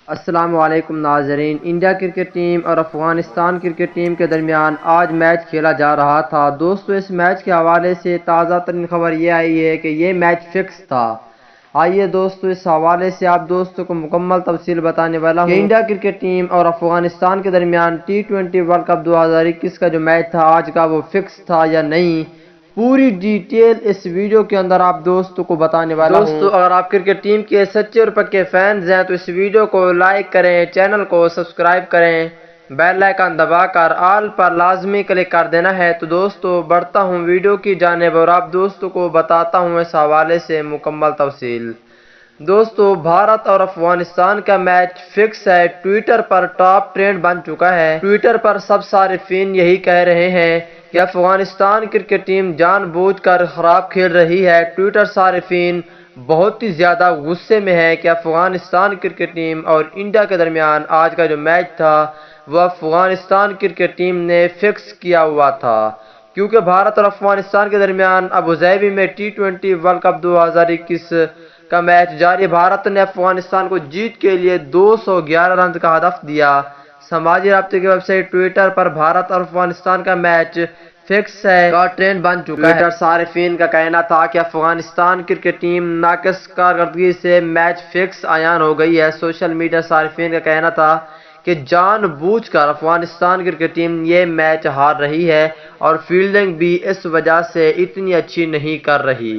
السلام علیکم ناظرین، انڈیا کرکٹ ٹیم اور افغانستان کرکٹ ٹیم کے درمیان آج میچ کھیلا جا رہا تھا۔ دوستو، اس میچ کے حوالے سے تازہ ترین خبر یہ آئی ہے کہ یہ میچ فکس تھا۔ آئیے دوستو، اس حوالے سے آپ دوستوں کو مکمل تفصیل بتانے والا ہوں کہ انڈیا کرکٹ ٹیم اور افغانستان کے درمیان T20 ورلڈ کپ 2021 کا جو میچ تھا آج کا، وہ فکس تھا یا نہیں، پوری ڈیٹیل اس ویڈیو کے اندر آپ دوستوں کو بتانے والا ہوں۔ دوستو، اگر آپ کرکٹ ٹیم کے سچے اور پکے فینز ہیں تو اس ویڈیو کو لائک کریں، چینل کو سبسکرائب کریں، بیل آئیکن دبا کر آل پر لازمی کلک کر دینا ہے۔ تو دوستو، بڑھتا ہوں ویڈیو کی جانب اور آپ دوستوں کو بتاتا ہوں اس حوالے سے مکمل تفصیل۔ دوستو، بھارت اور افغانستان کا میچ فکس ہے، ٹویٹر پر ٹاپ ٹرینڈ بن چکا ہے۔ ٹویٹر پر سب صارفین یہی کہہ رہے ہیں کہ افغانستان کرکٹ ٹیم جان بوجھ کر خراب کھیل رہی ہے۔ ٹویٹر صارفین بہت ہی زیادہ غصے میں ہے کہ افغانستان کرکٹ ٹیم اور انڈیا کے درمیان آج کا جو میچ تھا وہ افغانستان کرکٹ ٹیم نے فکس کیا ہوا تھا، کیونکہ بھارت اور افغانستان کے درمیان ابوظہبی میں T20 ورلڈ کپ 2021 کا میچ جاری۔ بھارت نے افغانستان کو جیت کے لیے 211 رنز کا ہدف دیا۔ سماجی رابطے کی ویب سائٹ ٹویٹر پر بھارت اور افغانستان کا میچ فکس ہے کا ٹرینڈ بن چکا ہے۔ ٹویٹر صارفین کا کہنا تھا کہ افغانستان کرکٹ ٹیم ناقص کارکردگی سے میچ فکس عیان ہو گئی ہے۔ سوشل میڈیا صارفین کا کہنا تھا کہ جان بوجھ کر افغانستان کرکٹ ٹیم یہ میچ ہار رہی ہے اور فیلڈنگ بھی اس وجہ سے اتنی اچھی نہیں کر رہی۔